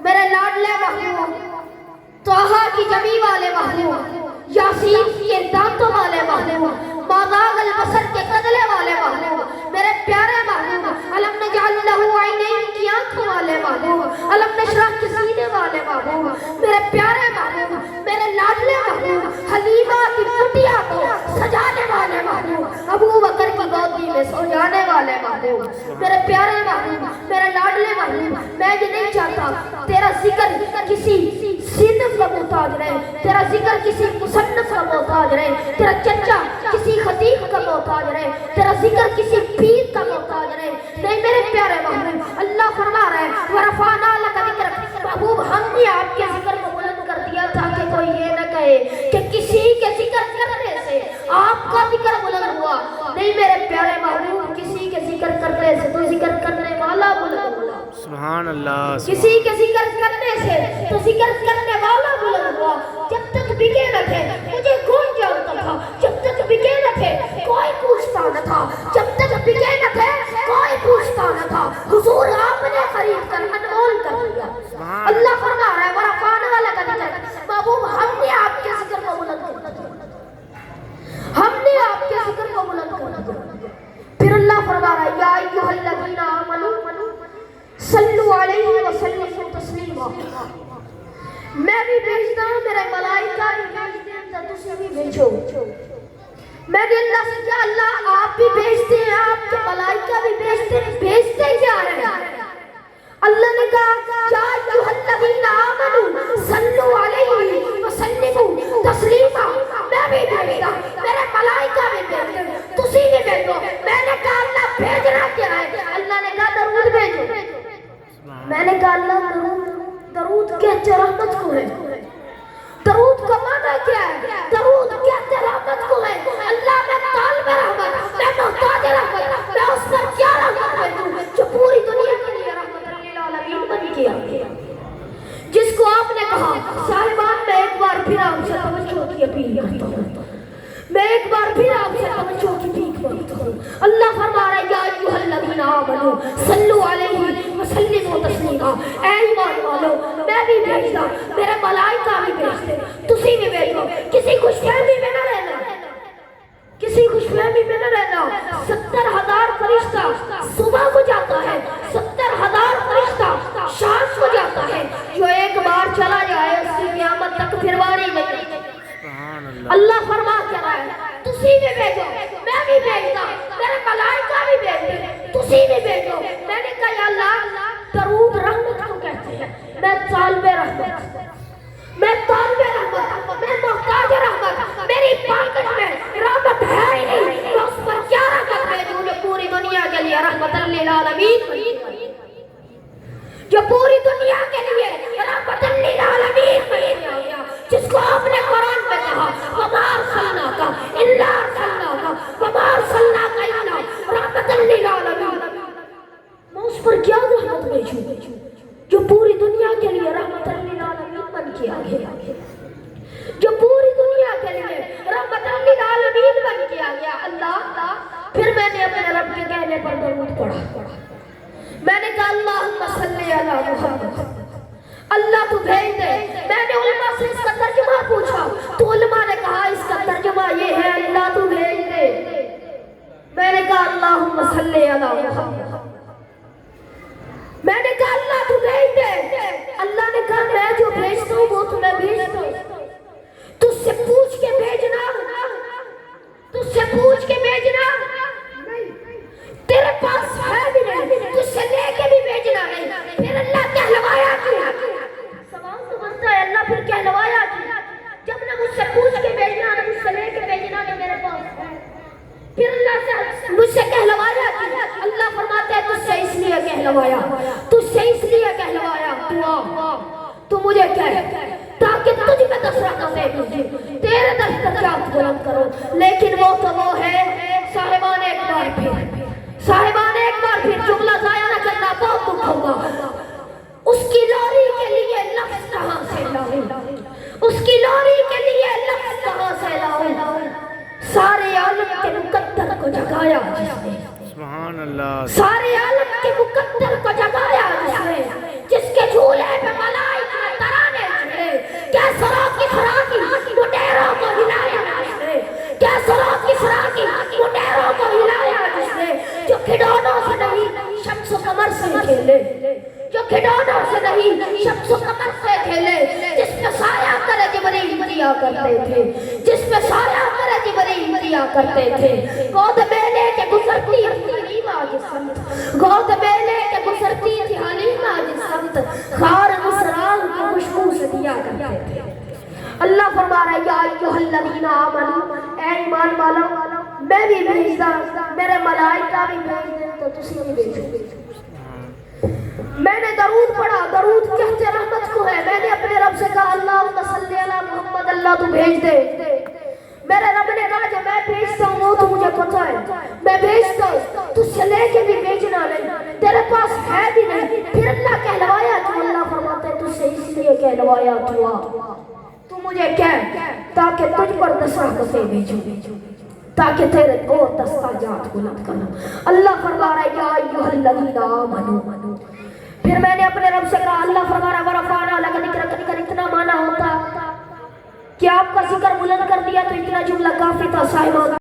میرے لاڈلے محبوب، طٰہٰ کی جبی والے محبوب، یاسین کے دانتوں والے محبوب، ماداغ البصر کے قدلے والے محبوب، میرے پیارے محبوب، علم نجعل لہو عینین کی آنکھوں والے محبوب، علم نشرح کے سینے والے محبوب، میرے پیارے محبوب، میرے لاڈلے محبوب، حلیمہ کی کٹیا کو سجانے والے محبوب، ابو بکر کی گودی میں سو جانے والے محبوب، میرے پیارے محبوب، میرے لاڈلے محبوب، میں یہ نہیں چاہتا تیرا ذکر کسی صنف کا محتاج رہے، تیرا ذکر کسی مصنف کا محتاج رہے، تیرا چچا کسی خطیب کا محتاج رہے، تیرا ذکر کسی پیر کا محتاج رہے، نہیں میرے پیارے محبوب، اللہ فرما رہے ہیں وَرَفَعْنَا لَكَ ذِكْرَكَ، محبوب ہم نے آپ کے ذکر کو بلند کر دیا تاکہ کوئی یہ نہ کہے کہ کسی کے ذکر کرنے سے آپ کا ذکر بلند ہوا، نہیں میرے پیارے محبوب، کسی کے ذکر کرنے سے تو ذکر کرنے والا بلند ہوا، سبحان اللہ، کسی کے ذکر کرنے سے تو ذکر کرنے والا بلند ہوا، جب تک بکے نہ تھے مجھے کون جانتا تھا، جب تک بکے نہ تھے کوئی پوچھتا نہ تھا، جب تک بکے نہ تھے کوئی پوچھتا نہ تھا، حضور آپ نے خرید کر انمول کر دیا، اللہ فرما رہا ہے وَرَفَعْنَا لَكَ ذِكْرَكَ، محبوب ہم نے آپ کے ذکر کو بلند کر دیا، ہم نے آپ کے ذکر کو بلند کر دیا، پھر اللہ فرما رہا ہے یا ایھا الذین آمنوا صلو علیہ وسلم تسلیما، میں بھی بھیجتا ہوں میرے ملائکہ بھی بھیجتے ہیں تو تسی بھی بھیجو، میں نے اللہ سے کیا اللہ آپ بھی بھیجتے ہیں، آپ کے ملائکہ بھی بھیجتے ہیں، بھیجتے کیا ہیں؟ اللہ نے کہا یا ایھا الذین آمنوا صلو علیہ وسلم تسلیما، میں بھی بھیجتا میرے ملائکہ بھی بھیجتے ہیں تسی بھی بھیجو، میں نے کہا اللہ بھیجنا کیا ہے؟ اللہ نے کہا درود بھیجو، میں نے کہا اللہ درود کہتے رحمت کو ہے، درود کا معنی کیا ہے؟ درود کہتے رحمت کو ہے، اللہ میں طالب رحمت، میں محتاج رحمت، میں اس پر کیا رحمت بھیجوں جو پوری دنیا کے لیے رحمت للعالمین بن کے آگے، جس کو آپ نے کہا صاحبان میں ایک بار پھر آپ سے توجہ کی اپیل کرتا ہوں، میں ایک بار پھر آپ سے توجہ کی بھیک مانگتا ہوں، اللہ فرما رہا ہے یا ایھا الذین آمنوا صلو علیہ وسلم تسلیما، اے ایمان والو میں بھی بھیجتا میرے ملائکہ بھی بھیجتے تسی بھی بھیجو، کسی خوش فہمی میں نہ رہنا، کسی خوش فہمی میں نہ رہنا، 70,000 فرشتہ صبح کو جاتا ہے، 70,000 فرشتہ شام کو جاتا ہے، جو ایک بار چلا جائے اس کی قیامت تک پھر واری نہیں، اللہ فرما کیا رہا ہے تسی بھی بھیجو، میں بھی بھیجتا میرے ملائکہ بھی بھیجتے تسی بھی بھیجو، میں نے کہا یا اللہ درود رحمت کو کہتے ہیں، میں طالب رحمت، میں طالب رحمت، میں محتاج رحمت، میری پاکٹ میں رحمت ہے ہی نہیں، میں اس پر کیا رحمت بھیجوں جو پوری دنیا کے لیے رحمت للعالمین، جو پوری دنیا کے لیے رحمت للعالمین، جس کو آپ نے قرآن میں کہا وَمَا أَرْسَلْنَاكَ إِلَّا أَرْسَلْنَاكَ وَمَا أَرْسَلْنَاكَ إِلَّا رَحْمَةً لِلْعَالَمِينَ، میں اس پر کیا رحمت بھیجوں جو پوری دنیا کے لیے رحمت للعالمین بن کے آگے، جو پوری دنیا کے لیے رحمت للعالمین بن کے آگیا، اللہ پھر میں نے اپنے رب کے کہنے پر درود پڑھا، میں نے کہا اللہم صلی علی محمد، اللہ تو بھیج دے، میں نے علماء سے اس کا ترجمہ پوچھا تو علماء نے کہا اس کا ترجمہ یہ ہے اللہ تو بھیج دے، میں نے کہا اللہم صلی علی محمد، میں نے کہا اللہ تو بھیج دے، اللہ نے کہا میں جو بھیجتا ہوں وہ تمہیں بھیجتا ہوں، تجھ سے پوچھ کے بھیجنا، تجھ سے پوچھ کے بھیجنا تیرے پاس ہے بھی نہیں، تجھ سے لے کے بھی بھیجنا نہیں، پھر اللہ کہلوایا کیا؟ سوال تو بنتا ہے اللہ پھر کہلوایا کیا؟ جب نہ مجھ سے پوچھ کے بھیجنا نہ مجھ سے لے کے بھیجنا نہ میرے پاس ہے، پھر اللہ سے مجھ سے کہلوایا کیا؟ اللہ فرماتے ہیں تجھ سے اس لیے کہلوایا، تجھ سے اس لیے کہلوایا تو مجھے کہہ تاکہ تجھ میں دسرہ دے مجھے تیرے درجات بلند کرو، لیکن وہ تو وہ ہے صاحبان ایک بار پھر، صاحبان ایک بار پھر جملہ ضائع نہ کرنا بہت دکھ ہوگا، اس کی لوری کے لیے لفظ کہاں سے لاؤں، اس کی لوری کے لیے لفظ کہاں سے لاؤں، سارے عالم کے مقدر کو جگایا جس نے، سبحان اللہ، سارے عالم کے مقدر کو جگایا جس نے، جس کے جھولے پہ ملا جو کھلونوں سے نہیں شمس و قمر سے کھیلے، جس پہ سایہ کرے جبریل دیا کرتے تھے، جس پہ سایہ کرے جبریل دیا کرتے تھے۔ گود میں لے کے گزرتی تھی حلیمہ جس سمت، گود میں لے کے گزرتی تھی حلیمہ جس سمت، خار مسرال کی خوشبو سے دیا کرتے تھے۔ اللہ فرما رہا ہے یا ایھا الذین آمنوا، اے ایمان والو میں بھی بھیجدا، میرے ملائکہ بھی بھیج دیں تو تسی بھی بھیجو۔ میں نے درود پڑھا، درود کہتے رحمت کو ہے، میں نے اپنے رب سے کہا اللہم صلی علی محمد، اللہ تو بھیج دے۔ میرے رب نے کہا جو میں بھیجتا ہوں وہ تو مجھے پتا ہے، میں بھیجتا ہوں، تجھ سے لے کے بھی بھیجنا نہیں، تیرے پاس ہے بھی نہیں، پھر اللہ کہلوایا تو اللہ فرماتا ہے تجھ سے اس لیے کہلوایا تو مجھے کہہ تاکہ تجھ پر 10 رحمتیں بھیجوں، تاکہ تیرے اور دستاجات بلند کروں۔ اللہ فرما رہا ہے یا ایھا الذین آمنوا، پھر میں نے اپنے رب سے کہا اللہ فرما رہا ہے ورفعنا لک ذکرک، کا اتنا معنی ہوتا کہ آپ کا ذکر بلند کر دیا تو اتنا جملہ کافی تھا صاحبان۔